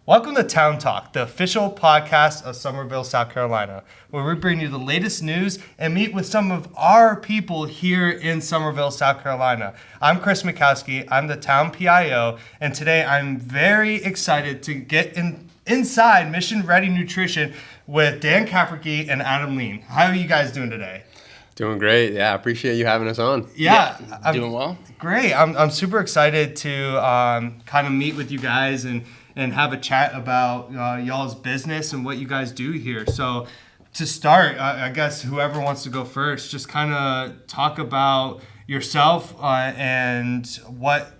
Welcome to Town Talk, the official podcast of Summerville, South Carolina, where we bring you the latest news and meet with some of our people here in Summerville, South Carolina. I'm Chris Mikowski, I'm the town PIO, and today I'm very excited to get inside Mission Ready Nutrition with Dan Cafferky and Adam Lien. How are you guys doing today? Doing great. Yeah, appreciate you having us on. Yeah, I'm doing well. Great. I'm super excited to kind of meet with you guys and have a chat about y'all's business and what you guys do here. So to start, I guess whoever wants to go first, just kind of talk about yourself and what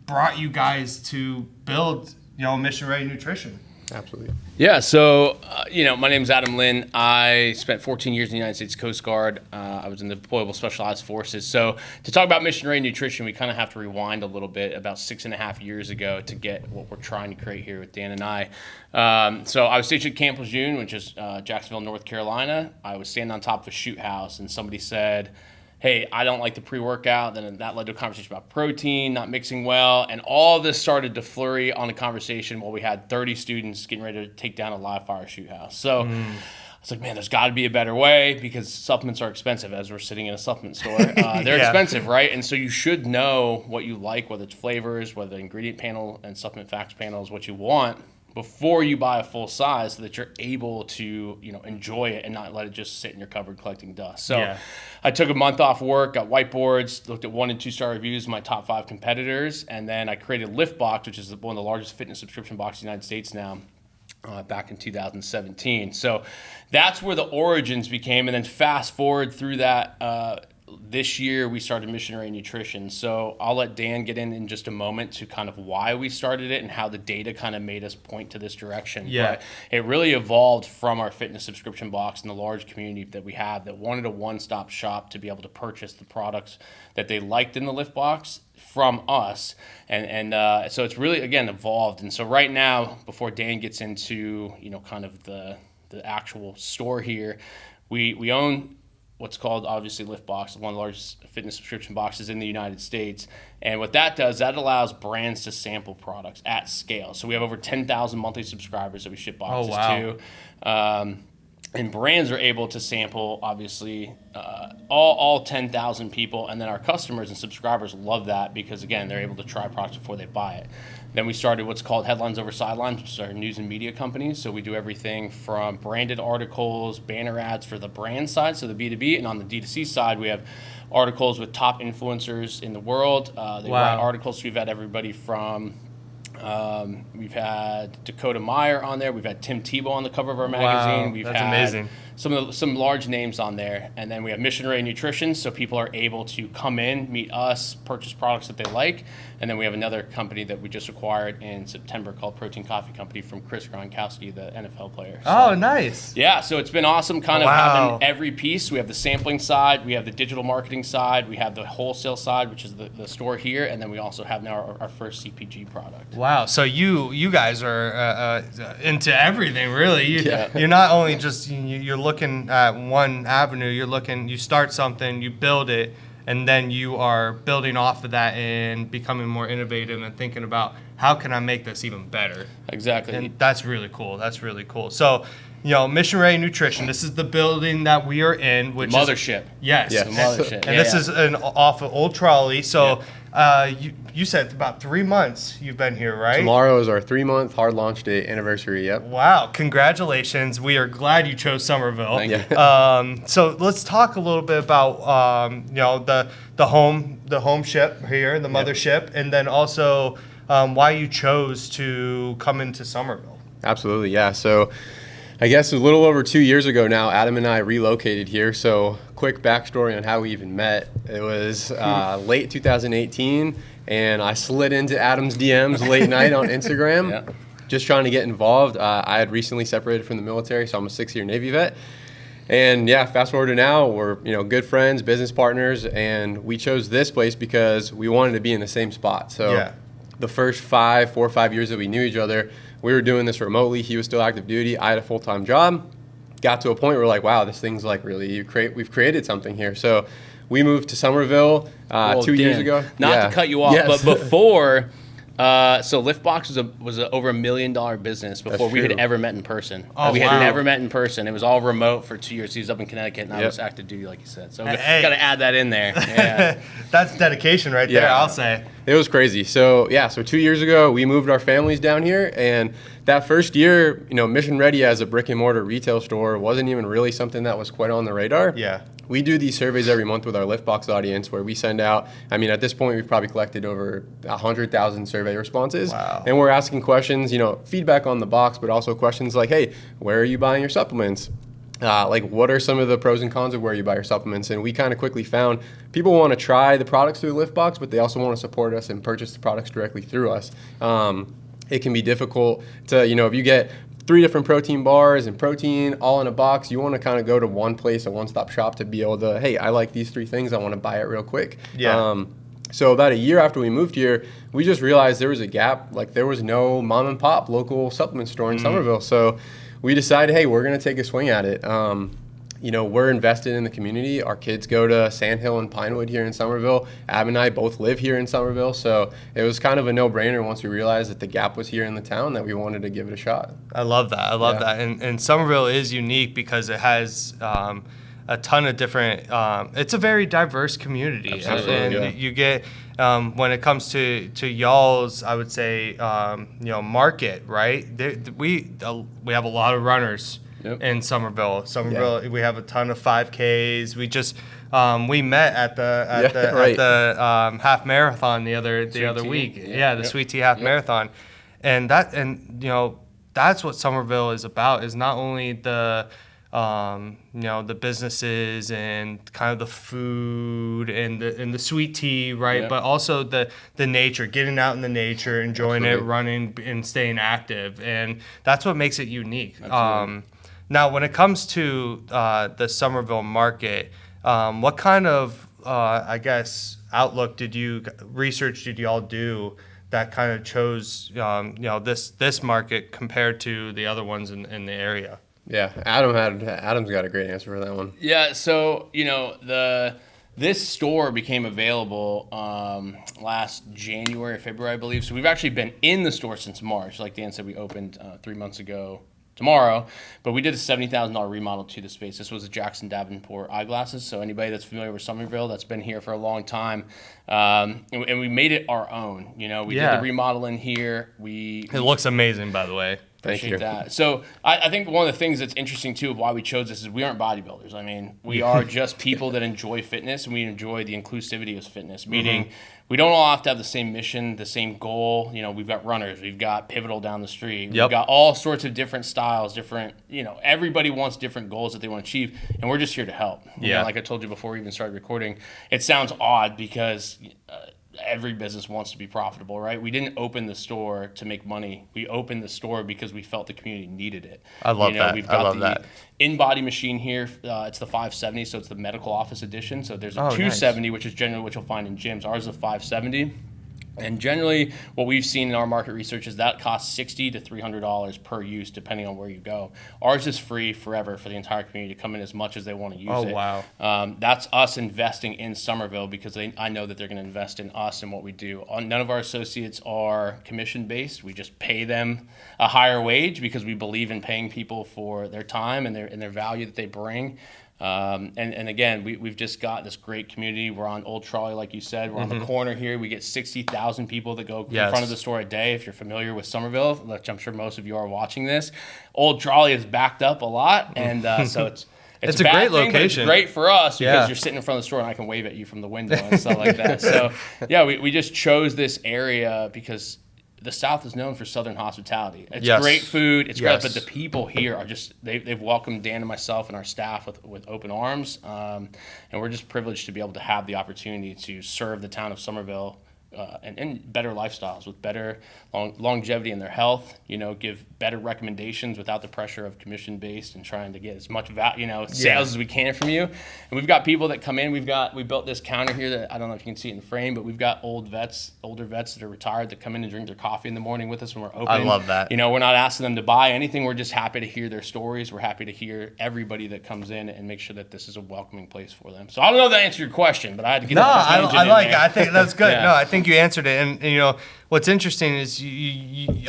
brought you guys to build, Mission Ready Nutrition. Absolutely. Yeah, so, my name is Adam Lien. I spent 14 years in the United States Coast Guard. I was in the deployable specialized forces. So to talk about Mission Ready Nutrition, we kind of have to rewind a little bit, about 6.5 years ago, to get what we're trying to create here with Dan and I. So I was stationed at Camp Lejeune, which is Jacksonville, North Carolina. I was standing on top of a shoot house, and somebody said, hey, I don't like the pre-workout. Then that led to a conversation about protein, not mixing well. And all this started to flurry on a conversation while we had 30 students getting ready to take down a live fire shoot house. So I was like, man, there's got to be a better way, because supplements are expensive as we're sitting in a supplement store. They're expensive, right? And so you should know what you like, whether it's flavors, whether the ingredient panel and supplement facts panel is what you want, before you buy a full size, so that you're able to, enjoy it and not let it just sit in your cupboard collecting dust. So I took a month off work, got whiteboards, looked at 1- and 2-star reviews of my top 5 competitors, and then I created LiftBox, which is one of the largest fitness subscription boxes in the United States now, back in 2017. So that's where the origins became. And then fast forward through that, this year we started Mission Ready Nutrition. So I'll let Dan get in just a moment to kind of why we started it and how the data kind of made us point to this direction. Yeah. But it really evolved from our fitness subscription box and the large community that we have that wanted a one-stop shop to be able to purchase the products that they liked in the Lift Box from us. And so it's really, again, evolved. And so right now, before Dan gets into, kind of the actual store here, we own what's called, obviously, LiftBox, one of the largest fitness subscription boxes in the United States. And what that does, that allows brands to sample products at scale. So we have over 10,000 monthly subscribers that we ship boxes to. And brands are able to sample, obviously, all 10,000 people. And then our customers and subscribers love that because, again, they're able to try products before they buy it. Then we started what's called Headlines Over Sidelines, which is our news and media company. So we do everything from branded articles, banner ads for the brand side, so the B2B. And on the D2C side, we have articles with top influencers in the world. They write articles. So we've had everybody from... we've had Dakota Meyer on there. We've had Tim Tebow on the cover of our magazine. We've that's had amazing. Some large names on there. And then we have Mission Ready Nutrition, so people are able to come in, meet us, purchase products that they like. And then we have another company that we just acquired in September called Protein Coffee Company from Chris Gronkowski, the NFL player. So, nice. Yeah, so it's been awesome kind of having every piece. We have the sampling side, we have the digital marketing side, we have the wholesale side, which is the store here, and then we also have now our first CPG product. Wow, so you guys are into everything, really. You're not only just, you're looking at one avenue, you start something, you build it, and then you are building off of that and becoming more innovative and thinking about how can I make this even better. Exactly. And that's really cool. So, Mission Ready Nutrition, this is the building that we are in, which mothership. Yes. The mothership. And this is off of Old Trolley. So you said about 3 months you've been here, right? Tomorrow is our 3-month hard launch day anniversary. Yep. Wow! Congratulations. We are glad you chose Summerville. Thank you. So let's talk a little bit about the home ship here, the mothership, and then also why you chose to come into Summerville. Absolutely. Yeah. So I guess a little over 2 years ago now, Adam and I relocated here. So quick backstory on how we even met. It was late 2018, and I slid into Adam's DMs late night on Instagram, just trying to get involved. I had recently separated from the military, so I'm a 6-year Navy vet. And fast forward to now, we're good friends, business partners, and we chose this place because we wanted to be in the same spot. So the first 4 or 5 years that we knew each other, we were doing this remotely. He was still active duty. I had a full-time job. Got to a point where we're like, wow, this thing's like really, we've created something here. So we moved to Summerville 2 years ago. Not to cut you off, but before So Liftbox was over $1 million business before we had true. ever met in person. Oh, we wow. had never met in person. It was all remote for 2 years. He was up in Connecticut, and I Yep. was active duty, like you said. So Hey. got to add that in there. Yeah. That's dedication right there, Yeah. I'll say. It was crazy. So 2 years ago, we moved our families down here, and that first year, Mission Ready as a brick and mortar retail store wasn't even really something that was quite on the radar. Yeah. We do these surveys every month with our Liftbox audience where we send out, at this point, we've probably collected over 100,000 survey responses. Wow. And we're asking questions, feedback on the box, but also questions like, hey, where are you buying your supplements? What are some of the pros and cons of where you buy your supplements? And we kind of quickly found people want to try the products through Liftbox, but they also want to support us and purchase the products directly through us. It can be difficult to, if you get 3 different protein bars and protein all in a box, you want to kind of go to one place, a one-stop shop to be able to, hey, I like these 3 things, I want to buy it real quick. Yeah. So about a year after we moved here, we just realized there was a gap. There was no mom and pop local supplement store in Summerville. So we decided, hey, we're going to take a swing at it. We're invested in the community. Our kids go to Sandhill and Pinewood here in Summerville. Ab and I both live here in Summerville. So it was kind of a no-brainer once we realized that the gap was here in the town that we wanted to give it a shot. I love that. I love that. And Summerville is unique because it has a ton of different. It's a very diverse community, Absolutely, and yeah. you get when it comes to y'all's, I would say, market, right? We have a lot of runners. Yep. In Summerville, we have a ton of 5Ks. We just we met at the half marathon the other week. Yeah, the Sweet Tea half marathon, and that's what Summerville is about. Is not only the the businesses and kind of the food and the sweet tea, right? Yep. But also the nature, getting out in the nature, enjoying Absolutely. it, running and staying active, and that's what makes it unique. Absolutely. Now, when it comes to the Summerville market, what kind of, outlook research did you all do that kind of chose, this market compared to the other ones in the area? Yeah, Adam's got a great answer for that one. Yeah, so this store became available last January or February, I believe. So we've actually been in the store since March. Like Dan said, we opened 3 months ago tomorrow, but we did a $70,000 remodel to the space. This was the Jackson Davenport eyeglasses. So anybody that's familiar with Summerville, that's been here for a long time, and we made it our own. We did the remodel in here. It looks amazing, by the way. Appreciate that. So I think one of the things that's interesting too of why we chose this is we aren't bodybuilders. I mean, we are just people that enjoy fitness, and we enjoy the inclusivity of fitness, meaning we don't all have to have the same mission, the same goal. We've got runners, we've got Pivotal down the street, we've got all sorts of different styles, everybody wants different goals that they want to achieve, and we're just here to help. Like I told you before we even started recording, it sounds odd because every business wants to be profitable, right? We didn't open the store to make money. We opened the store because we felt the community needed it. I love that. We've got I love that. in-body machine here. It's the 570, so it's the medical office edition. So there's a Oh, 270, which is generally what you'll find in gyms. Ours is a 570. And generally, what we've seen in our market research is that costs $60 to $300 per use, depending on where you go. Ours is free forever for the entire community to come in as much as they want to use it. Oh, wow. That's us investing in Summerville because I know that they're going to invest in us and what we do. None of our associates are commission-based. We just pay them a higher wage because we believe in paying people for their time and their value that they bring. And again, we've just got this great community. We're on Old Trolley, like you said. We're on the corner here. We get 60,000 people that go in front of the store a day. If you're familiar with Summerville, which I'm sure most of you are watching this, Old Trolley is backed up a lot, and so it's a great bad thing, but location. it's great for us because Yeah. you're sitting in front of the store and I can wave at you from the window and stuff like that. So yeah, we just chose this area because the South is known for Southern hospitality. It's great food. It's great, but the people here are just, they've welcomed Dan and myself and our staff with open arms. And we're just privileged to be able to have the opportunity to serve the town of Summerville and better lifestyles with better longevity in their health, give better recommendations without the pressure of commission-based and trying to get as much sales as we can from you. And we've got people that come in. We built this counter here that I don't know if you can see it in the frame, but we've got older vets that are retired that come in and drink their coffee in the morning with us when we're open. I love that. We're not asking them to buy anything. We're just happy to hear their stories. We're happy to hear everybody that comes in and make sure that this is a welcoming place for them. So I don't know if that answered your question, but I had to get I think that's good. Yeah. No, I think think you answered it. And you know, what's interesting is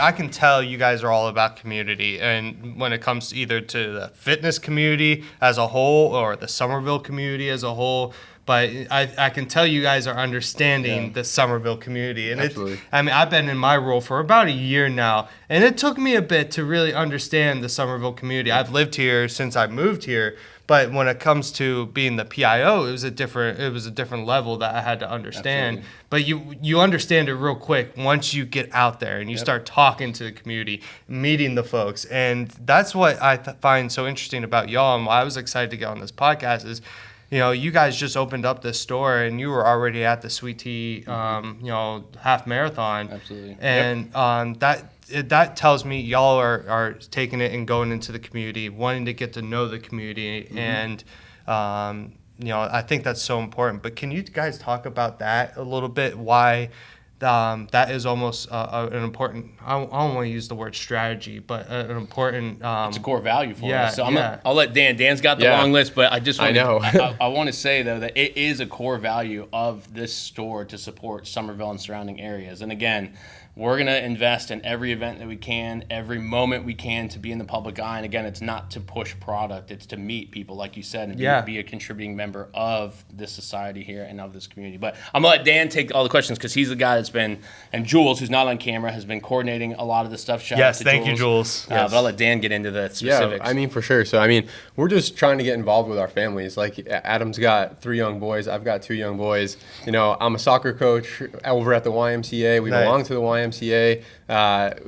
I can tell you guys are all about community. And when it comes to either to the fitness community as a whole or the Summerville community as a whole, but I can tell you guys are understanding the Summerville community. And Absolutely. I mean, I've been in my role for about a year now, and it took me a bit to really understand the Summerville community. I've lived here since I moved here, but when it comes to being the PIO, it was a different level that I had to understand. Absolutely. But you understand it real quick once you get out there and you start talking to the community, meeting the folks. And that's what I find so interesting about y'all, and why I was excited to get on this podcast is, you know, you guys just opened up this store and you were already at the Sweet Tea, you know, half marathon. Absolutely. And that tells me y'all are taking it and going into the community, wanting to get to know the community. And, you know, I think that's so important. But can you guys talk about that a little bit? Why that is almost an important, I don't want to use the word strategy, but an important... it's a core value for us. So yeah. I'll let Dan. Dan's got the long list, but I just want I want to say, though, that it is a core value of this store to support Summerville and surrounding areas. And again, we're going to invest in every event that we can, every moment we can to be in the public eye. And again, it's not to push product. It's to meet people, like you said, and be a contributing member of this society here and of this community. But I'm going to let Dan take all the questions because he's the guy that's been, and Jules, who's not on camera, has been coordinating a lot of the stuff. Shout out to thank you, Jules. But I'll let Dan get into the specifics. Yeah, I mean, for sure. So, I mean, we're just trying to get involved with our families. Like, Adam's got 3 young boys. I've got 2 young boys. You know, I'm a soccer coach over at the YMCA. We belong to the YMCA.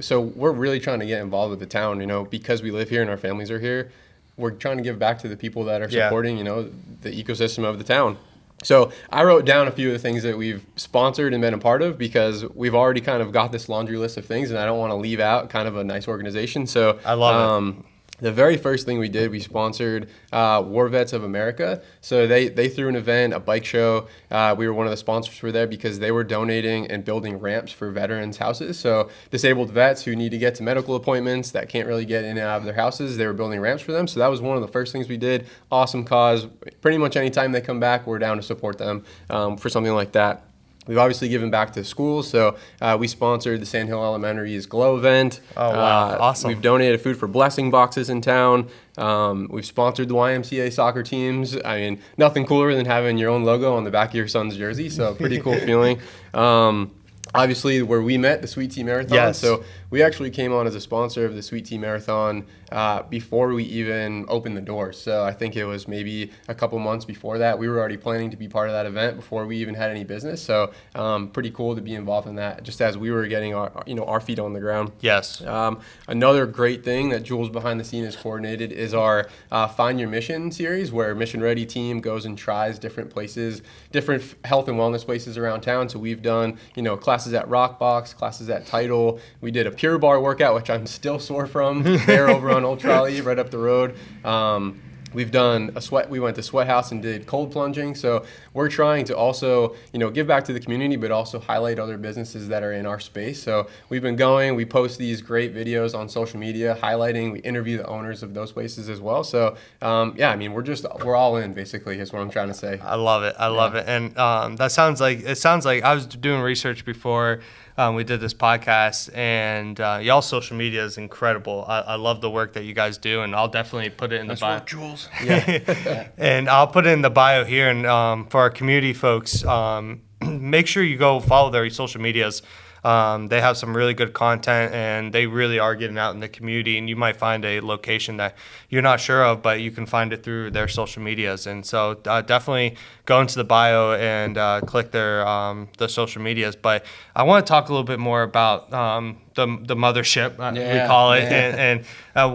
So we're really trying to get involved with the town, you know, because we live here and our families are here. We're trying to give back to the people that are supporting, you know, the ecosystem of the town. So I wrote down a few of the things that we've sponsored and been a part of because we've already kind of got this laundry list of things and I don't want to leave out kind of a nice organization. So I love it. The very first thing we did, we sponsored War Vets of America. So they threw an event, a bike show. We were one of the sponsors for there because they were donating and building ramps for veterans' houses. So disabled vets who need to get to medical appointments that can't really get in and out of their houses, they were building ramps for them. So that was one of the first things we did. Awesome cause. Pretty much anytime they come back, we're down to support them for something like that. We've obviously given back to schools, so we sponsored the Sand Hill Elementary's Glow event. Oh, wow. Awesome. We've donated food for blessing boxes in town. We've sponsored the YMCA soccer teams. I mean, nothing cooler than having your own logo on the back of your son's jersey, so pretty cool feeling. Obviously, where we met, the Sweet Tea Marathon. Yes. So we actually came on as a sponsor of the Sweet Tea Marathon before we even opened the doors. So I think it was maybe a couple months before that. We were already planning to be part of that event before we even had any business. So pretty cool to be involved in that, just as we were getting our feet on the ground. Yes. Another great thing that Jules behind the scene has coordinated is our Find Your Mission series, where Mission Ready team goes and tries different places, different health and wellness places around town. So we've done, classes at Rockbox, classes at Tidal. We did a Pure Bar workout, which I'm still sore from. There over on Old Trolley, right up the road. We've done we went to Sweat House and did cold plunging. So we're trying to also, give back to the community, but also highlight other businesses that are in our space. So we've been we post these great videos on social media highlighting, we interview the owners of those places as well. So we're all in basically is what I'm trying to say. I love it. I love it. And it sounds like I was doing research before we did this podcast, and y'all's social media is incredible. I love the work that you guys do, and I'll definitely put it in the bio. Jules. Yeah. And I'll put it in the bio here. And for our community folks, make sure you go follow their social medias. They have some really good content, and they really are getting out in the community, and you might find a location that you're not sure of, but you can find it through their social medias. And so definitely go into the bio and click their the social medias. But I want to talk a little bit more about the mothership, we call it, and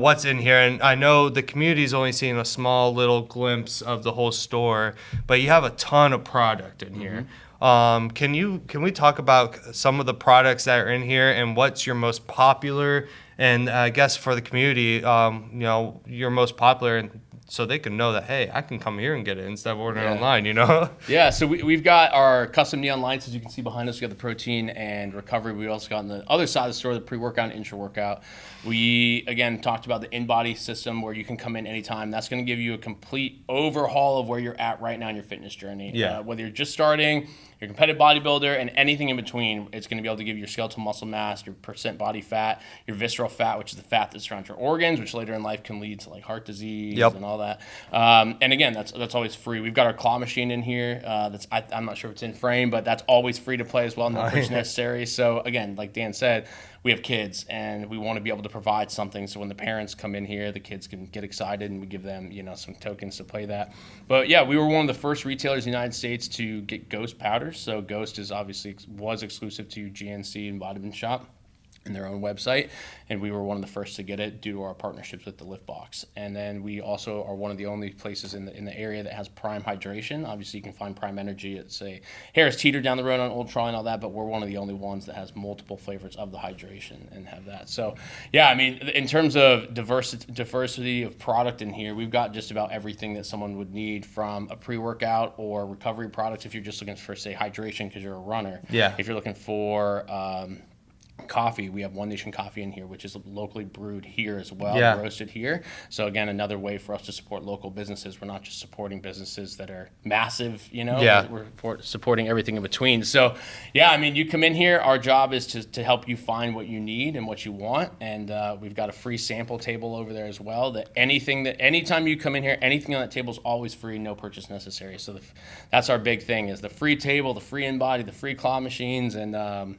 what's in here. And I know the community's only seeing a small little glimpse of the whole store, but you have a ton of product in here. Can we talk about some of the products that are in here and what's your most popular? And I guess for the community, your most popular and so they can know that, hey, I can come here and get it instead of ordering Yeah. online, you know? Yeah, so we've got our custom neon lights, as you can see behind us. We got the protein and recovery. We also got on the other side of the store the pre-workout and intra-workout. We, again, talked about the in-body system where you can come in anytime. That's going to give you a complete overhaul of where you're at right now in your fitness journey. Yeah. Whether you're just starting, you're a competitive bodybuilder, and anything in between, it's going to be able to give you your skeletal muscle mass, your percent body fat, your visceral fat, which is the fat that surrounds your organs, which later in life can lead to like heart disease and all that. And again, that's always free. We've got our claw machine in here. I'm not sure if it's in frame, but that's always free to play as well. No purchase necessary. So again, like Dan said, we have kids and we want to be able to provide something so when the parents come in here, the kids can get excited and we give them, some tokens to play that. But yeah, we were one of the first retailers in the United States to get Ghost powders. So Ghost was exclusive to GNC and Vitamin Shop in their own website, and we were one of the first to get it due to our partnerships with the Lift Box. And then we also are one of the only places in the area that has Prime Hydration. Obviously, you can find Prime Energy at, say, Harris Teeter down the road on Old Trolley and all that, but we're one of the only ones that has multiple flavors of the hydration and have that. So, yeah, I mean, in terms of diversity of product in here, we've got just about everything that someone would need, from a pre-workout or recovery products if you're just looking for, say, hydration because you're a runner. Yeah. If you're looking for coffee, we have One Nation coffee in here, which is locally brewed here as well, roasted here. So again, another way for us to support local businesses. We're not just supporting businesses that are massive, we're supporting everything in between. So yeah, I mean, you come in here, our job is to help you find what you need and what you want. And we've got a free sample table over there as well, that anytime you come in here, anything on that table is always free, no purchase necessary. So that's our big thing, is the free table, the free in-body, the free claw machines. And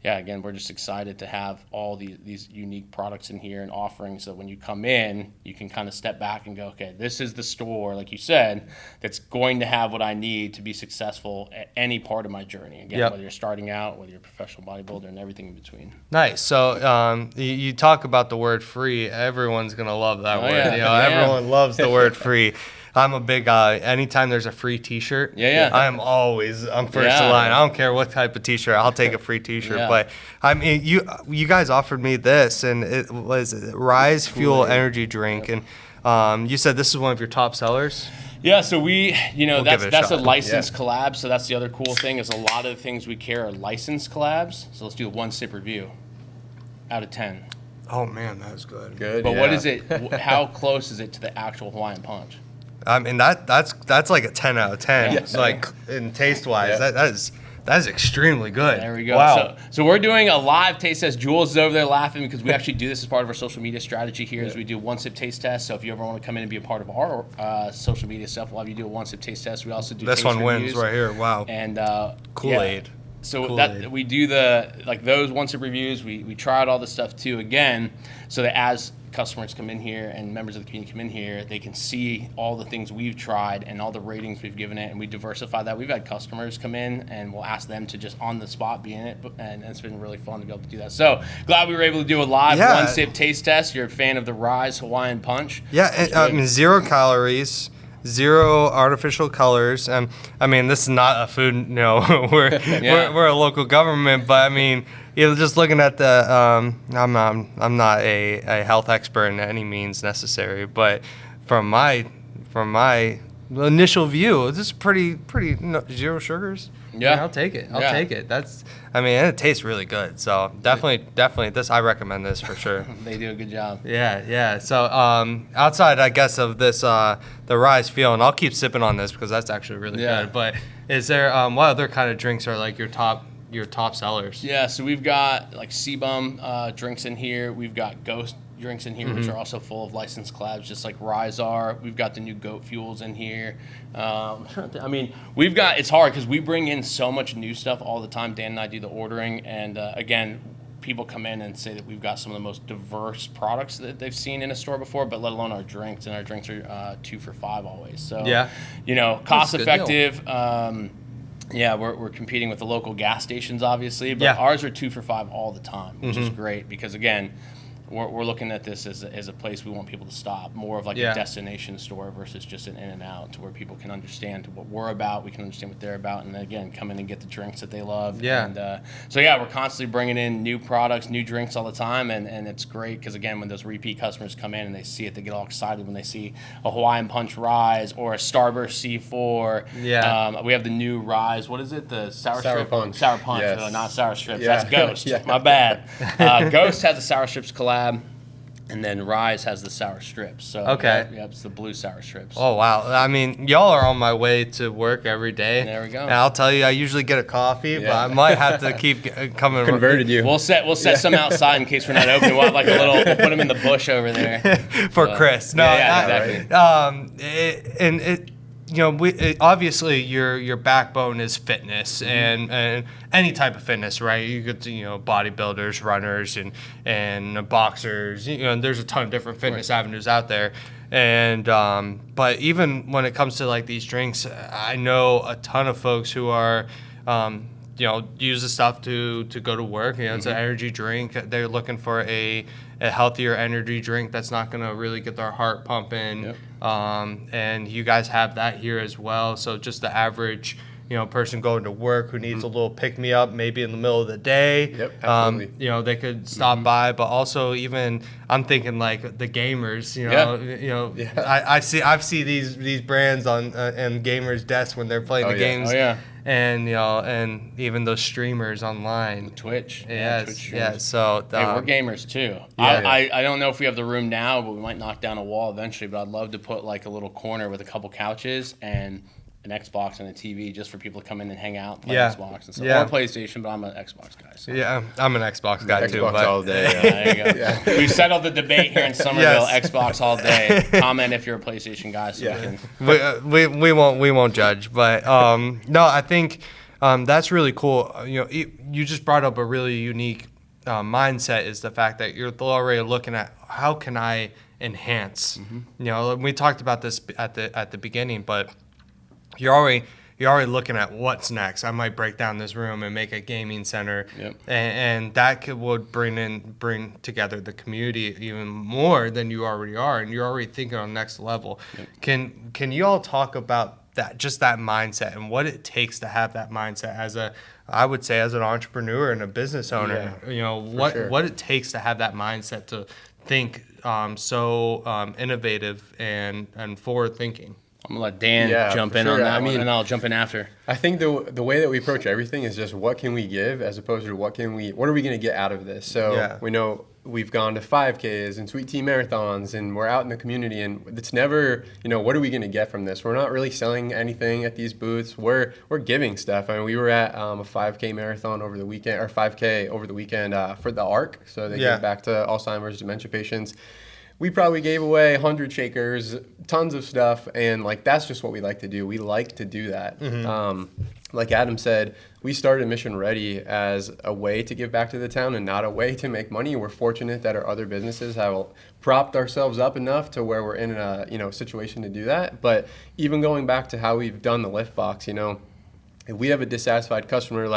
yeah, again, we're just excited to have all these unique products in here and offerings, so when you come in, you can kind of step back and go, okay, this is the store, like you said, that's going to have what I need to be successful at any part of my journey. Again, whether you're starting out, whether you're a professional bodybuilder, and everything in between. Nice. So you talk about the word free. Everyone's going to love that word. Yeah. Everyone loves the word free. I'm a big anytime there's a free T-shirt, I'm first in line. I don't care what type of T-shirt, I'll take a free T-shirt. Yeah. But I mean, you guys offered me this, and it was Rise Fuel Energy Drink, and you said this is one of your top sellers. Yeah, so that's a shot. licensed collab. So that's the other cool thing, is a lot of the things we carry are licensed collabs. So let's do a 1-sip review out of 10. Oh man, that was good. Good. But what is it? How close is it to the actual Hawaiian Punch? I mean, that's like a 10 out of 10. Yes. Like in taste wise, that is extremely good. There we go. Wow. So we're doing a live taste test. Jules is over there laughing because we actually do this as part of our social media strategy here. Is we do 1-sip taste test. So if you ever want to come in and be a part of our social media stuff, we'll have you do a 1-sip taste test. We also do This taste one reviews. wins right here. Wow. And Kool-Aid. So Kool-Aid. that we do those 1-sip reviews. We try out all this stuff too, again, so that as customers come in here and members of the community come in here, they can see all the things we've tried and all the ratings we've given it, and we diversify that. We've had customers come in and we'll ask them to just on the spot be in it, and it's been really fun to be able to do that. So glad we were able to do a live 1-sip taste test. You're a fan of the Rise Hawaiian Punch. Yeah, I mean, 0 calories, 0 artificial colors. And I mean, this is not a food, we're a local government, but I mean, just looking at the, I'm not a health expert in any means necessary, but from my initial view, this is pretty 0 sugars. Yeah. I'll take it. I'll take it. And it tastes really good. So definitely this, I recommend this for sure. They do a good job. Yeah. So outside, I guess, of this, the Rise Fuel, and I'll keep sipping on this because that's actually really good. But is there what other kind of drinks are like your top sellers? Yeah, so we've got like CBum drinks in here. We've got Ghost drinks in here, which are also full of licensed collabs, just like Rise are. We've got the new Goat Fuels in here. I mean, it's hard because we bring in so much new stuff all the time. Dan and I do the ordering, and again, people come in and say that we've got some of the most diverse products that they've seen in a store before, but let alone our drinks, and our drinks are 2 for $5 always. So cost effective. We're competing with the local gas stations, obviously, but ours are 2 for $5 all the time, which is great because, again, we're looking at this as a place we want people to stop, more of like a destination store versus just an in and out, to where people can understand what we're about, we can understand what they're about, and then again come in and get the drinks that they love. And so we're constantly bringing in new products, new drinks all the time, and it's great because again, when those repeat customers come in and they see it, they get all excited when they see a Hawaiian Punch Rise or a Starburst C4. We have the new Rise. What is it? The sour strip punch. Sour punch. Yes. No, not sour strips. Yeah. That's Ghost. Yeah. My bad. Ghost has a sour strips collab. And then Rise has the sour strips. So it's the blue sour strips. Oh wow! I mean, y'all are on my way to work every day. There we go. And I'll tell you, I usually get a coffee, but I might have to keep coming. Converted you. We'll set some outside in case we're not open. We'll have like we'll put them in the bush over there for Chris. No, exactly. Obviously your backbone is fitness and any type of fitness, right? You could bodybuilders, runners, and boxers. There's a ton of different fitness avenues out there. And but even when it comes to like these drinks, I know a ton of folks who are use the stuff to go to work. It's an energy drink. They're looking for a healthier energy drink that's not going to really get their heart pumping. And you guys have that here as well. So just the average person going to work who needs a little pick-me-up maybe in the middle of the day. Absolutely. They could stop by, but also even I'm thinking like the gamers. I see these brands on and gamers' desks when they're playing the games. And and even those streamers online. Twitch. Yes. So we're gamers too. I don't know if we have the room now, but we might knock down a wall eventually. But I'd love to put like a little corner with a couple couches and an Xbox and a TV just for people to come in and hang out, play Xbox and stuff. Or PlayStation, but I'm an Xbox guy. So. Yeah, I'm an Xbox guy too. Xbox all day. There you go. We've settled the debate here in Summerville. Xbox all day. Comment if you're a PlayStation guy, so we won't judge. But no, I think that's really cool. You just brought up a really unique mindset, is the fact that you're already looking at how can I enhance. We talked about this at the beginning, but you're already looking at what's next. I might break down this room and make a gaming center, and that would bring together the community even more than you already are, and you're already thinking on next level. Can you all talk about that mindset and what it takes to have that mindset as an entrepreneur and a business owner? What it takes to have that mindset to think so innovative and forward thinking. I'm gonna let Dan jump in on that one, and I'll jump in after. I think the way that we approach everything is just what can we give, as opposed to what are we gonna get out of this. So we know we've gone to 5Ks and Sweet Tea marathons, and we're out in the community, and it's never what are we gonna get from this? We're not really selling anything at these booths. We're giving stuff. I mean, we were at a 5K marathon over the weekend, or 5K over the weekend for the ARC, so they give back to Alzheimer's, dementia patients. We probably gave away 100 shakers, tons of stuff, and that's just what we like to do. We like to do that. Like Adam said, we started Mission Ready as a way to give back to the town and not a way to make money. We're fortunate that our other businesses have propped ourselves up enough to where we're in a situation to do that. But even going back to how we've done the lift box, if we have a dissatisfied customer,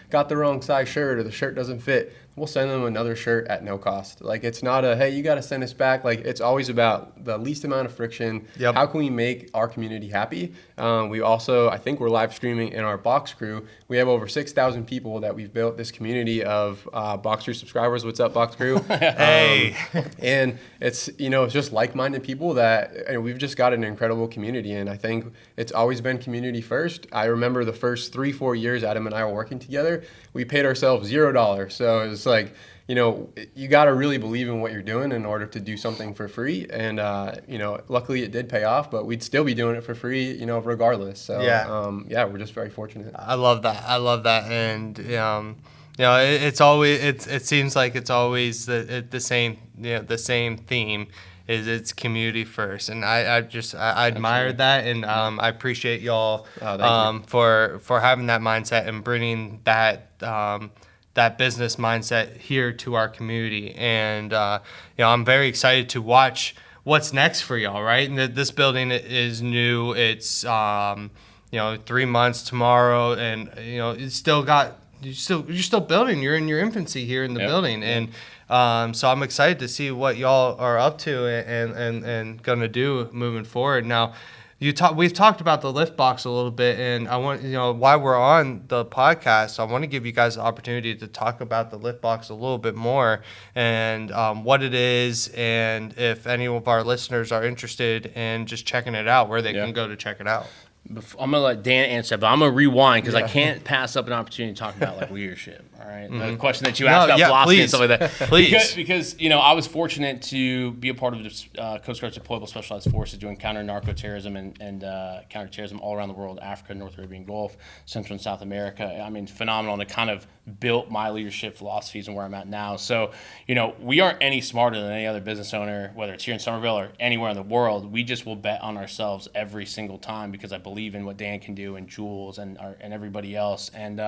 got the wrong size shirt or the shirt doesn't fit, we'll send them another shirt at no cost. It's not hey, you got to send us back. It's always about the least amount of friction. How can we make our community happy? We also, I think we're live streaming in our Box Crew. We have over 6,000 people that we've built this community of Box Crew subscribers. What's up, Box Crew? Hey. And it's, it's just like-minded people that we've just got an incredible community. And I think it's always been community first. I remember the first 3-4 years Adam and I were working together, we paid ourselves $0. So it's you got to really believe in what you're doing in order to do something for free. And, luckily it did pay off, but we'd still be doing it for free, regardless. So, we're just very fortunate. I love that. And, it's always, it seems like it's always the same theme. It's community first, and I admire that, and I appreciate y'all for having that mindset and bringing that business mindset here to our community. And I'm very excited to watch what's next for y'all. Right, and this building is new. It's 3 months tomorrow, and it's still got you're still building. You're in your infancy here in the building, and So I'm excited to see what y'all are up to and gonna do moving forward. Now, we've talked about the lift box a little bit, and I want, while we're on the podcast, I want to give you guys the opportunity to talk about the lift box a little bit more and what it is, and if any of our listeners are interested in just checking it out, where they can go to check it out. I'm gonna let Dan answer, but I'm gonna rewind because I can't pass up an opportunity to talk about like leadership. All right, the question that you asked about philosophy and stuff like that. Please, because I was fortunate to be a part of the Coast Guard's deployable specialized forces doing counter narco-terrorism and counterterrorism all around the world: Africa, North Arabian Gulf, Central and South America. I mean, phenomenal, and it kind of built my leadership philosophies and where I'm at now. So, we aren't any smarter than any other business owner, whether it's here in Summerville or anywhere in the world. We just will bet on ourselves every single time because I believe in what Dan can do and Jules and everybody else. And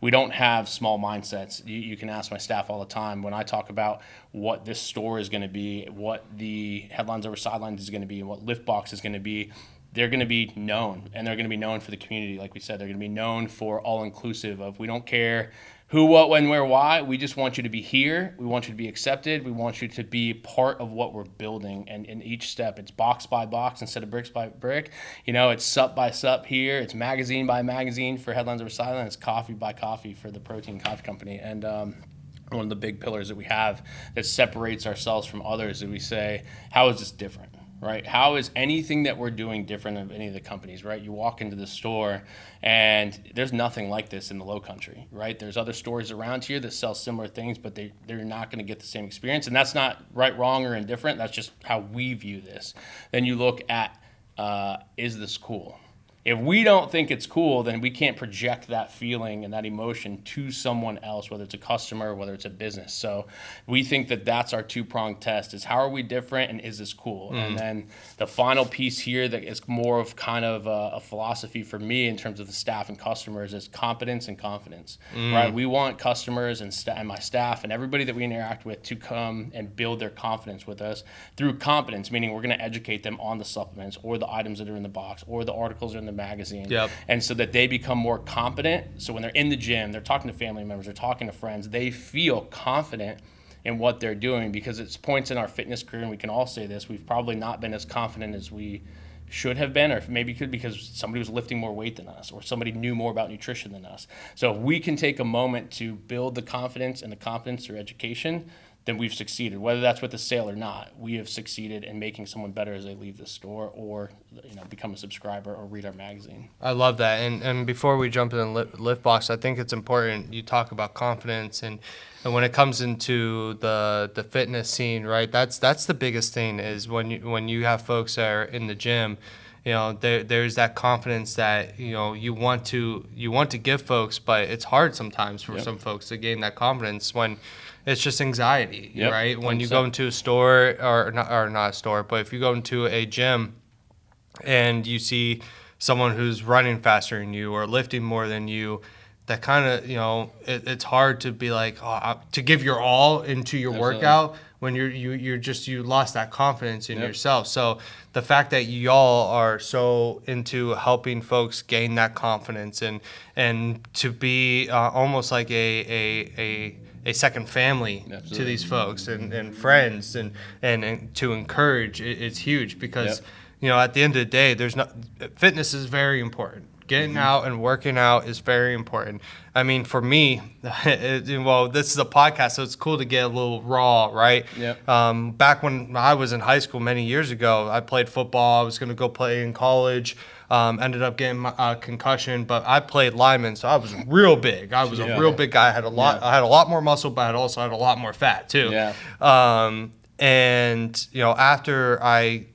we don't have small mindsets. You can ask my staff all the time when I talk about what this store is going to be, what the Headlines Over Sidelines is going to be, and what Liftbox is going to be. They're going to be known, and they're going to be known for the community. Like we said, they're going to be known for all-inclusive of we don't care who, what, when, where, why. We just want you to be here. We want you to be accepted. We want you to be part of what we're building. And in each step, it's box by box instead of bricks by brick. It's sup by sup here. It's magazine by magazine for Headlines Over Silence. It's coffee by coffee for the Protein Coffee Company. And one of the big pillars that we have that separates ourselves from others is we say, how is this different? Right? How is anything that we're doing different than any of the companies, right? You walk into the store and there's nothing like this in the Low Country, right? There's other stores around here that sell similar things, but they're not going to get the same experience. And that's not right, wrong, or indifferent. That's just how we view this. Then you look at, is this cool? If we don't think it's cool, then we can't project that feeling and that emotion to someone else, whether it's a customer, whether it's a business. So we think that that's our two-pronged test is how are we different and is this cool? And then the final piece here that is more of kind of a philosophy for me in terms of the staff and customers is competence and confidence, right? We want customers and my staff and everybody that we interact with to come and build their confidence with us through competence, meaning we're going to educate them on the supplements or the items that are in the box or the articles that are in the magazine. And so that they become more competent. So when they're in the gym, they're talking to family members, they're talking to friends, they feel confident in what they're doing because it's points in our fitness career, and we can all say this, we've probably not been as confident as we should have been, or maybe could because somebody was lifting more weight than us or somebody knew more about nutrition than us. So if we can take a moment to build the confidence and the competence through education, then we've succeeded. Whether that's with a sale or not, we have succeeded in making someone better as they leave the store or become a subscriber or read our magazine. I love that. And before we jump in the lift box, I think it's important you talk about confidence and when it comes into the fitness scene, right? That's the biggest thing is when you have folks that are in the gym, there's that confidence that you want to give folks, but it's hard sometimes for some folks to gain that confidence when it's just anxiety, right? When you go into a store or not a store, but if you go into a gym and you see someone who's running faster than you or lifting more than you, that kind of, it's hard to be like, to give your all into your workout when you lost that confidence in yourself. So the fact that y'all are so into helping folks gain that confidence and to be almost like a second family to these folks and friends and to encourage, it's huge because at the end of the day, fitness is very important. Getting out and working out is very important. I mean, for me, this is a podcast, so it's cool to get a little raw, right? Back when I was in high school many years ago, I played football. I was going to go play in college. Ended up getting a concussion, but I played lineman, so I was real big. I was a real big guy. I had a lot more muscle, but I also had a lot more fat too. And after I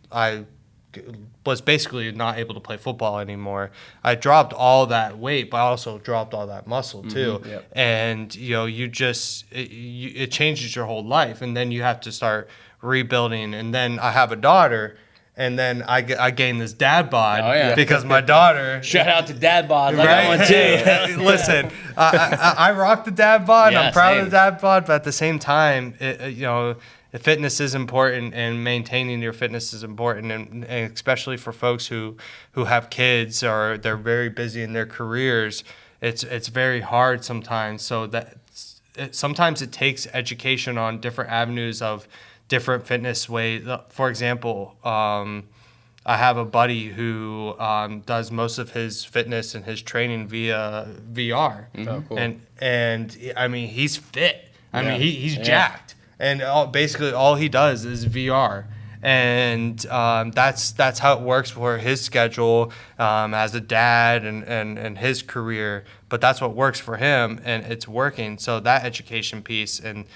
was basically not able to play football anymore, I dropped all that weight, but I also dropped all that muscle too. And it changes your whole life, and then you have to start rebuilding. And then I have a daughter. And then I gained this dad bod because my daughter. Shout out to dad bod. I got one too. Listen, I rock the dad bod. I'm proud of the dad bod, but at the same time, fitness is important, and maintaining your fitness is important, and especially for folks who have kids or they're very busy in their careers, it's very hard sometimes. So that sometimes it takes education on different avenues of different fitness ways. For example, I have a buddy who does most of his fitness and his training via VR. Oh, cool. And I mean, he's fit. I mean, he's jacked. And basically all he does is VR. And that's how it works for his schedule as a dad and his career. But that's what works for him, and it's working. So that education piece and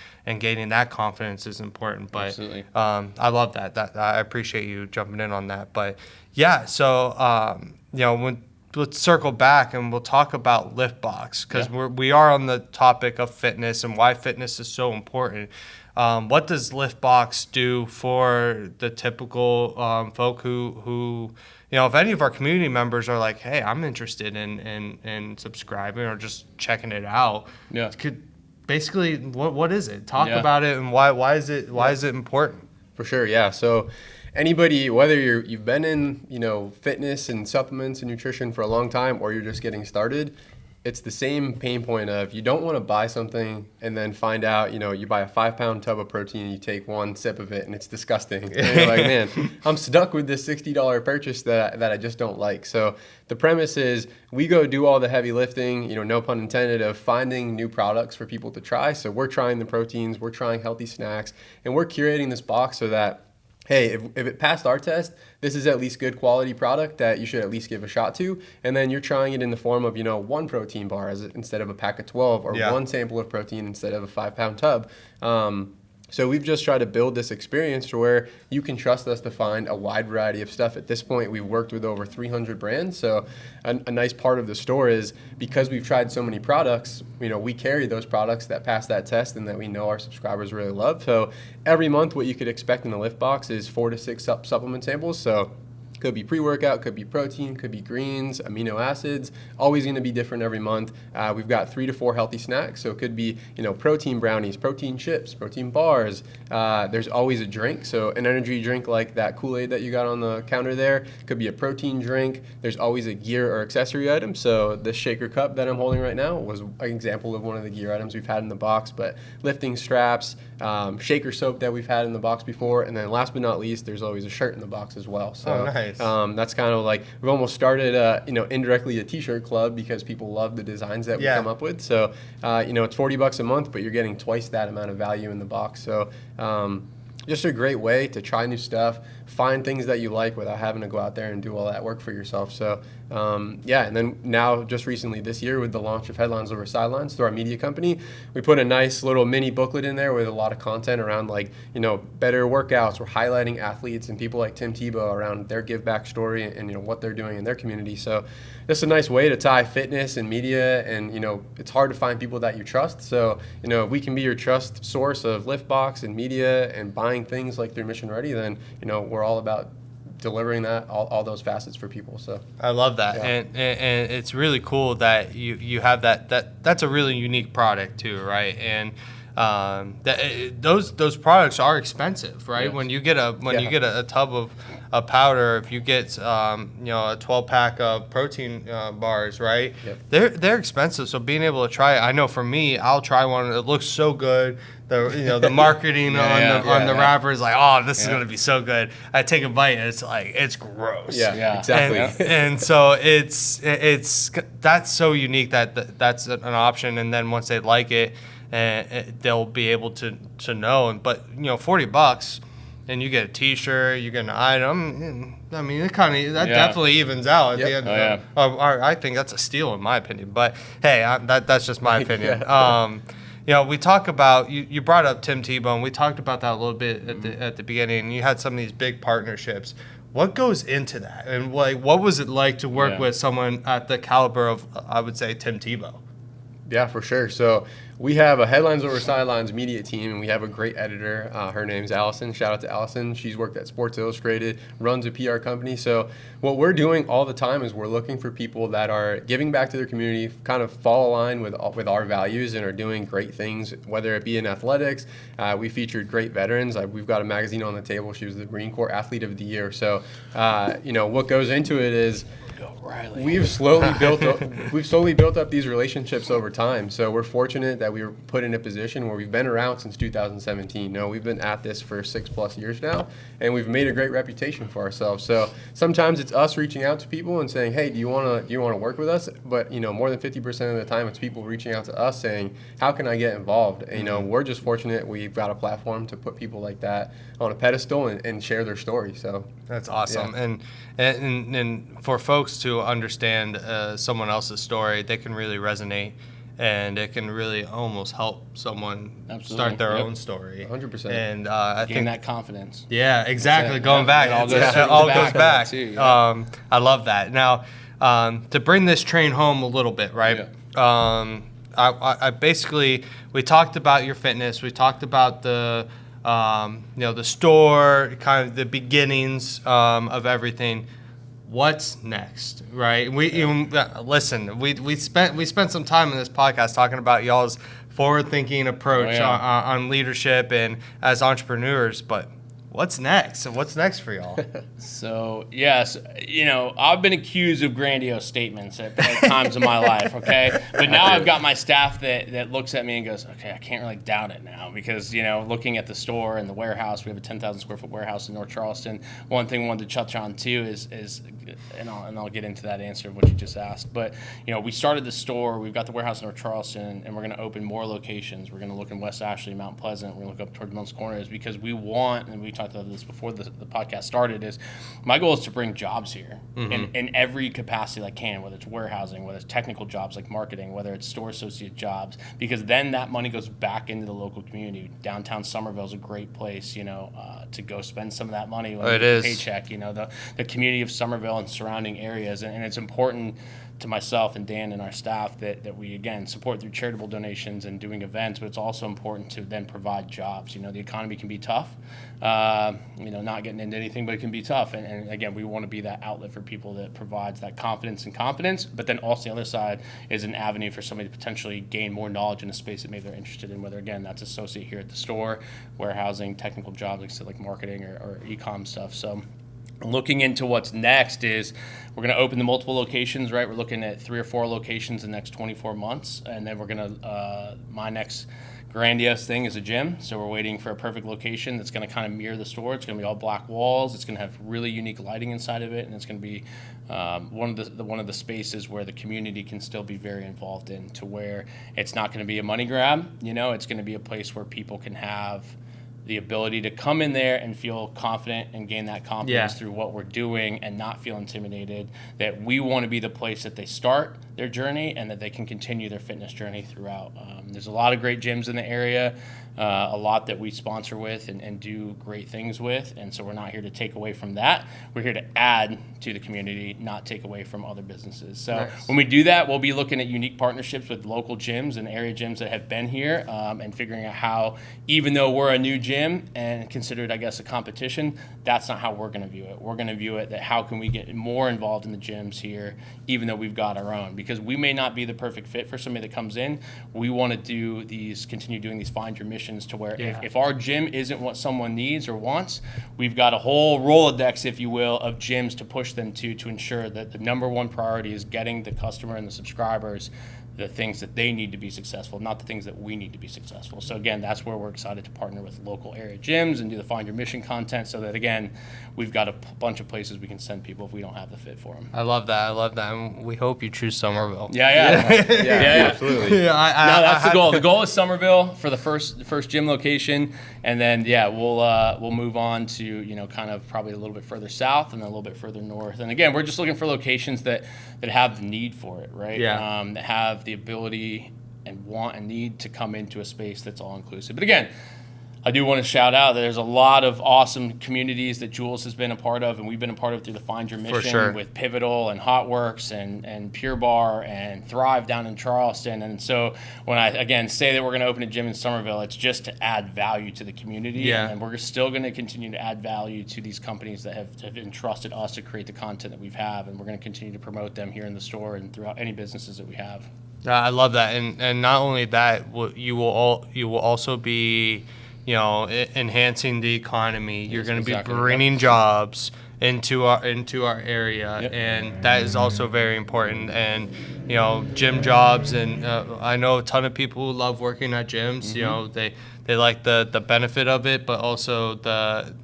gaining that confidence is important. But Absolutely. I love that. I appreciate you jumping in on that. But yeah, so let's circle back and we'll talk about LiftBox, because we are on the topic of fitness and why fitness is so important. What does LiftBox do for the typical folk who if any of our community members are like, hey, I'm interested in subscribing or just checking it out? Yeah. Basically, what is it? Talk Yeah. about it, and why is it important? For sure, yeah. So anybody, whether you've been in fitness and supplements and nutrition for a long time, or you're just getting started, it's the same pain point of you don't want to buy something and then find out, you buy a 5-pound tub of protein and you take one sip of it and it's disgusting. And you're like, man, I'm stuck with this $60 purchase that I just don't like. So the premise is we go do all the heavy lifting, no pun intended, of finding new products for people to try. So we're trying the proteins, we're trying healthy snacks, and we're curating this box so that, hey, if it passed our test, this is at least good quality product that you should at least give a shot to. And then you're trying it in the form of, one protein bar instead of a pack of 12, or one sample of protein instead of a 5-pound tub. So we've just tried to build this experience to where you can trust us to find a wide variety of stuff. At this point, we've worked with over 300 brands. So a nice part of the store is because we've tried so many products, we carry those products that pass that test and that we know our subscribers really love. So every month, what you could expect in the LiftBox is 4 to 6 supplement samples. So could be pre-workout, could be protein, could be greens, amino acids, always going to be different every month. We've got 3 to 4 healthy snacks, so it could be, protein brownies, protein chips, protein bars. There's always a drink, so an energy drink like that Kool-Aid that you got on the counter there could be a protein drink. There's always a gear or accessory item, so the shaker cup that I'm holding right now was an example of one of the gear items we've had in the box, but lifting straps, shaker soap that we've had in the box before, and then last but not least, there's always a shirt in the box as well. So nice. That's kind of like we've almost started, indirectly a t-shirt club because people love the designs that we come up with. So, it's $40 a month, but you're getting twice that amount of value in the box. So, just a great way to try new stuff, find things that you like without having to go out there and do all that work for yourself. So, and then now just recently this year with the launch of Headlines Over Sidelines through our media company, we put a nice little mini booklet in there with a lot of content around better workouts. We're highlighting athletes and people like Tim Tebow around their give back story and what they're doing in their community. So just a nice way to tie fitness and media, and it's hard to find people that you trust. So if we can be your trust source of LiftBox and media and buying things like through Mission Ready, then we're all about delivering that all those facets for people. So I love that, and it's really cool that you have that's a really unique product too, right? And those products are expensive, right? Yes. When you get a tub of a powder, if you get a 12-pack of protein bars, right? Yep. They're expensive. So being able to try it, I know for me, I'll try one. It looks so good. The marketing on the wrapper is like, oh, this is gonna be so good. I take a bite and it's like, it's gross. Yeah. Exactly. And so it's that's so unique that's an option. And then once they like it, they'll be able to know. But $40 and you get a T-shirt, you get an item. I mean, it kind of definitely evens out at the end. I think that's a steal in my opinion. But hey, that's just my opinion. We talk about you brought up Tim Tebow, and we talked about that a little bit at the beginning. You had some of these big partnerships. What goes into that, and what was it like to work with someone at the caliber of, I would say, Tim Tebow? Yeah, for sure. So we have a Headlines Over Sidelines media team, and we have a great editor. Her name's Allison. Shout out to Allison. She's worked at Sports Illustrated, runs a PR company. So what we're doing all the time is we're looking for people that are giving back to their community, kind of fall aligned with our values and are doing great things, whether it be in athletics. We featured great veterans. We've got a magazine on the table. She was the Marine Corps Athlete of the Year. So, what goes into it is Riley. We've slowly built up these relationships over time. So we're fortunate that we were put in a position where we've been around since 2017. No, we've been at this for 6+ years now, and we've made a great reputation for ourselves. So sometimes it's us reaching out to people and saying, "Hey, do you want to work with us?" But more than 50% of the time, it's people reaching out to us saying, "How can I get involved?" And, we're just fortunate we've got a platform to put people like that on a pedestal and share their story. So that's awesome. Yeah. And for folks to understand someone else's story, they can really resonate, and it can really almost help someone start their own story. 100%. And I Gain think that confidence. Yeah, exactly. Going back, It all goes back too, I love that. Now, to bring this train home a little bit, right? Yeah. I basically, we talked about your fitness. We talked about the the store, kind of the beginnings of everything. What's next, right? Listen. We spent some time in this podcast talking about y'all's forward-thinking approach on leadership and as entrepreneurs, but what's next? What's next for y'all? So, yes, I've been accused of grandiose statements at times in my life, okay? But now I've got my staff that looks at me and goes, okay, I can't really doubt it now because, looking at the store and the warehouse, we have a 10,000 square foot warehouse in North Charleston. One thing I wanted to touch on too is and I'll get into that answer of what you just asked. But, we started the store, we've got the warehouse in North Charleston, and we're going to open more locations. We're going to look in West Ashley, Mount Pleasant, we're going to look up toward Moncks Corners because we want, and we talked about this before the podcast started, is my goal is to bring jobs here in every capacity I can, whether it's warehousing, whether it's technical jobs like marketing, whether it's store associate jobs, because then that money goes back into the local community. Downtown Summerville is a great place, to go spend some of that money when you get a paycheck. The community of Summerville and surrounding areas, and it's important to myself and Dan and our staff that we, again, support through charitable donations and doing events, but it's also important to then provide jobs. The economy can be tough, not getting into anything, but it can be tough. And again, we want to be that outlet for people that provides that confidence and competence, but then also the other side is an avenue for somebody to potentially gain more knowledge in a space that maybe they're interested in, whether, again, that's associate here at the store, warehousing, technical jobs, like I said, like marketing or e-com stuff. So looking into what's next is we're going to open the multiple locations, right? We're looking at 3 or 4 locations in the next 24 months. And then we're going to, my next grandiose thing is a gym. So we're waiting for a perfect location that's going to kind of mirror the store. It's going to be all black walls. It's going to have really unique lighting inside of it. And it's going to be one of the spaces where the community can still be very involved in, to where it's not going to be a money grab. It's going to be a place where people can have the ability to come in there and feel confident and gain that confidence through what we're doing and not feel intimidated, that we want to be the place that they start their journey and that they can continue their fitness journey throughout. There's a lot of great gyms in the area, a lot that we sponsor with and do great things with, and so we're not here to take away from that. We're here to add to the community, not take away from other businesses. So when we do that, we'll be looking at unique partnerships with local gyms and area gyms that have been here, and figuring out how, even though we're a new gym and considered, I guess, a competition, that's not how we're going to view it. We're going to view it that how can we get more involved in the gyms here, even though we've got our own, because we may not be the perfect fit for somebody that comes in. We want to continue doing these find your missions, to where if our gym isn't what someone needs or wants, we've got a whole Rolodex, if you will, of gyms to push them to ensure that the number one priority is getting the customer and the subscribers the things that they need to be successful, not the things that we need to be successful. So again, that's where we're excited to partner with local area gyms and do the Find Your Mission content, so that, again, we've got a bunch of places we can send people if we don't have the fit for them. I love that. And we hope you choose Summerville. Yeah, absolutely. That's the goal. The goal is Summerville for the first gym location, and then we'll move on to kind of probably a little bit further south and then a little bit further north. And again, we're just looking for locations that have the need for it, right? That have the ability and want and need to come into a space that's all inclusive. But again, I do want to shout out that there's a lot of awesome communities that Jules has been a part of, and we've been a part of through the Find Your Mission with Pivotal and Hotworks and Pure Bar and Thrive down in Charleston. And so when I, again, say that we're going to open a gym in Summerville, it's just to add value to the community. And we're still going to continue to add value to these companies that have entrusted us to create the content that we have, and we're going to continue to promote them here in the store and throughout any businesses that we have. I love that. And not only that, you will also be enhancing the economy. You're going to be bringing jobs, into our area, Yep. and that is also very important. And gym jobs, and I know a ton of people who love working at gyms. They like the benefit of it, but also the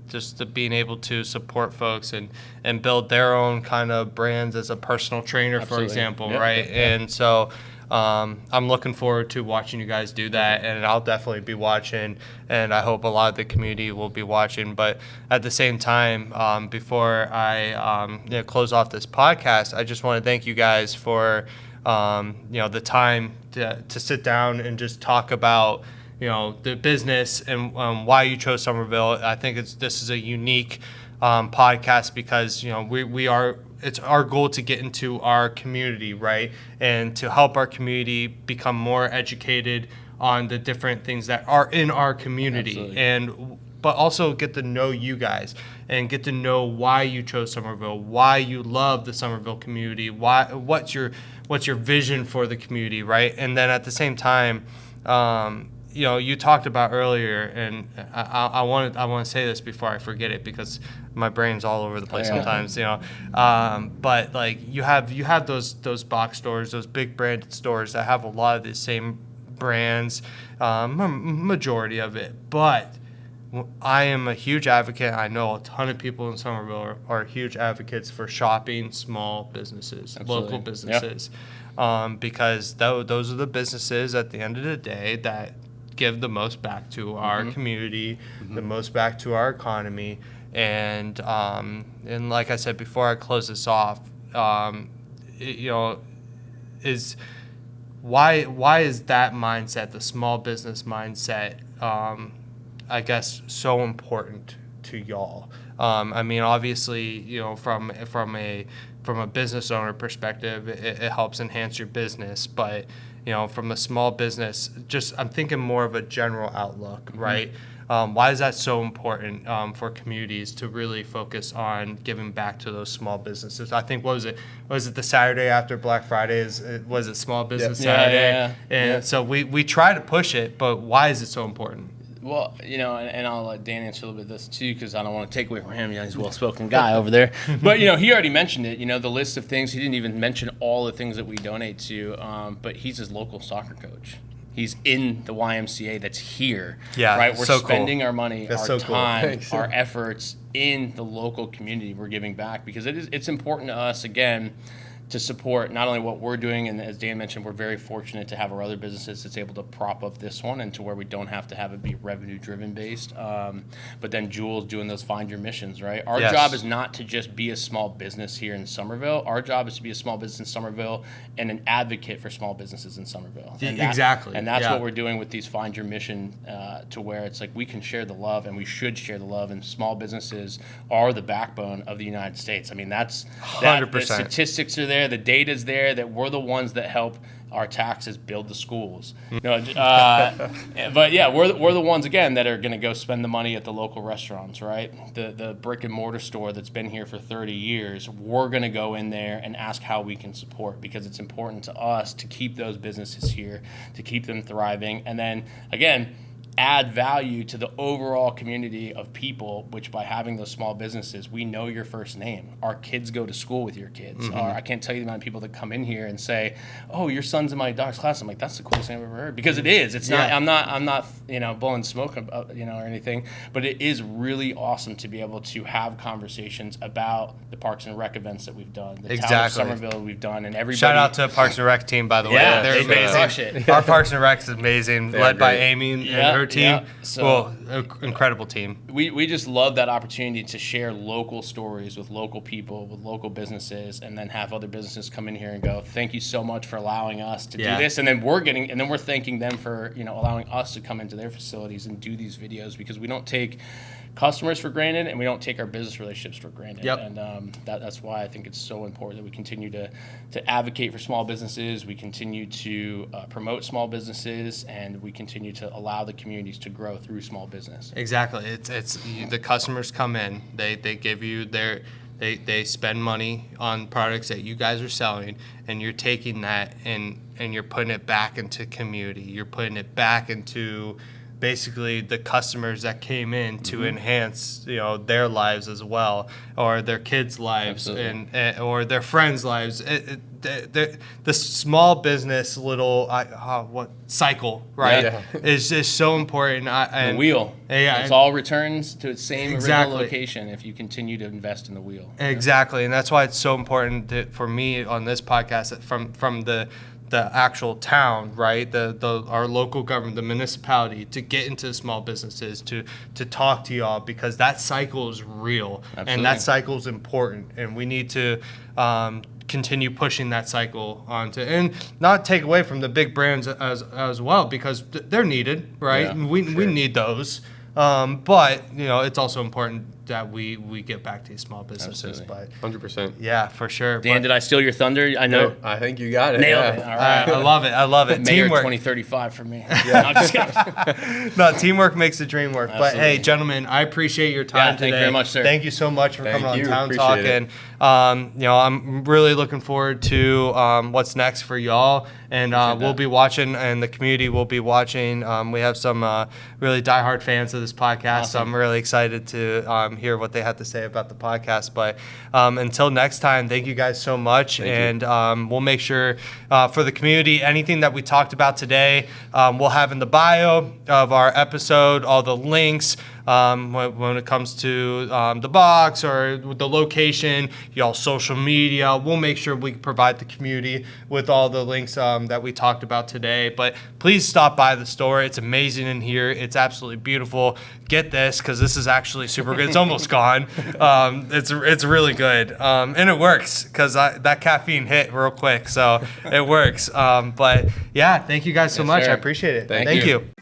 being able to support folks and build their own kind of brands as a personal trainer, Absolutely. for example, Yep, right? yep, yep. And so I'm looking forward to watching you guys do that, and I'll definitely be watching, and I hope a lot of the community will be watching. But at the same time, before I close off this podcast, I just want to thank you guys for the time to sit down and just talk about the business and why you chose Summerville. I think this is a unique podcast because it's our goal to get into our community, right, and to help our community become more educated on the different things that are in our community. Absolutely. But also get to know you guys and get to know why you chose Summerville, why you love the Summerville community, what's your vision for the community, right? And then at the same time, you talked about earlier, and I want to say this before I forget it because my brain's all over the place sometimes, but like you have those box stores, those big branded stores that have a lot of the same brands, majority of it, but I am a huge advocate. I know a ton of people in Summerville are huge advocates for shopping small businesses, Absolutely. local businesses, because those are the businesses at the end of the day that give the most back to our community, the most back to our economy, and like I said before I close this off, is why is that mindset, the small business mindset, I guess, so important to y'all? I mean, obviously, from a business owner perspective, it helps enhance your business, but from a small business, I'm thinking more of a general outlook, right? Why is that so important for communities to really focus on giving back to those small businesses? I think, was it the Saturday after Black Friday? Was it Small Business Saturday? Yeah. And so we try to push it, but why is it so important? Well, and I'll let Dan answer a little bit of this too, because I don't want to take away from him. He's a well-spoken guy over there. But he already mentioned it. The list of things. He didn't even mention all the things that we donate to. But he's his local soccer coach. He's in the YMCA that's here. Yeah, right. We're so spending cool. our money, That's our so cool. time, Thanks. our efforts in the local community. We're giving back because it's important to us again to support not only what we're doing, and as Dan mentioned, we're very fortunate to have our other businesses that's able to prop up this one and to where we don't have to have it be revenue driven based. But then Jules doing those find your missions, right? Our Yes. job is not to just be a small business here in Somerville. Our job is to be a small business in Somerville and an advocate for small businesses in Somerville. And Exactly. And that's Yeah. what we're doing with these find your mission, to where it's like we can share the love and we should share the love, and small businesses are the backbone of the United States. I mean, that's 100%. The statistics are there, the data's there, that we're the ones that help our taxes build the schools. But yeah, we're the ones again that are going to go spend the money at the local restaurants, right? The brick and mortar store that's been here for 30 years. We're going to go in there and ask how we can support, because it's important to us to keep those businesses here, to keep them thriving, and then again, add value to the overall community of people, which by having those small businesses, we know your first name. Our kids go to school with your kids. I can't tell you the amount of people that come in here and say, "Oh, your son's in my dog's class." I'm like, "That's the coolest thing I've ever heard," because it is. It's not. I'm not blowing smoke, or anything. But it is really awesome to be able to have conversations about the Parks and Rec events that we've done, the town of Exactly. Somerville we've done, and everybody. Shout out to Parks and Rec team, by the way. Yeah, They're they amazing. crush it. Our Parks and Rec is amazing, They're led by great. Amy and Yeah, her team. yeah. So- Incredible team. We just love that opportunity to share local stories with local people, with local businesses, and then have other businesses come in here and go, "Thank you so much for allowing us to Yeah. do this," and then we're thanking them for allowing us to come into their facilities and do these videos, because we don't take customers for granted and we don't take our business relationships for granted. Yep. And that's why I think it's so important that we continue to advocate for small businesses. We continue to promote small businesses, and we continue to allow the communities to grow through small business. Exactly. It's the customers come in. They give you they spend money on products that you guys are selling, and you're taking that and you're putting it back into community. You're putting it back into basically the customers that came in to enhance, their lives as well, or their kids' lives, or their friends' lives. The small business little cycle, right, is just so important. And the wheel. It's all returns to its same original location if you continue to invest in the wheel. Exactly, and that's why it's so important for me on this podcast from the actual town, right? Our local government, the municipality, to get into small businesses, to talk to y'all, because that cycle is real. Absolutely. And that cycle is important, and we need to continue pushing that cycle onto, and not take away from the big brands as well, because they're needed, right? And we need those. But it's also important that we get back to these small businesses. Absolutely. But 100%. Yeah, for sure. Dan, did I steal your thunder? I know. No, I think you got it. Nailed it. All right. I love it. Mayor Teamwork. 2035 for me. No, just kidding. No, teamwork makes the dream work. Absolutely. But hey, gentlemen, I appreciate your time today. Thank you very much, sir. Thank you so much for coming on Town Appreciate Talk. it. And I'm really looking forward to what's next for y'all. And we'll be watching, and the community will be watching. We have some really diehard fans of this podcast, so I'm really excited to hear what they have to say about the podcast. But until next time, thank you guys so much. And we'll make sure for the community, anything that we talked about today, we'll have in the bio of our episode, all the links. When it comes to the box or the location, y'all social media, we'll make sure we provide the community with all the links that we talked about today. But please stop by the store. It's amazing in here. It's absolutely beautiful. Get this, because this is actually super good. It's almost gone. It's really good, and it works, because that caffeine hit real quick, so it works. But yeah, thank you guys so much. Sir. I appreciate it. Thank Thank you. you.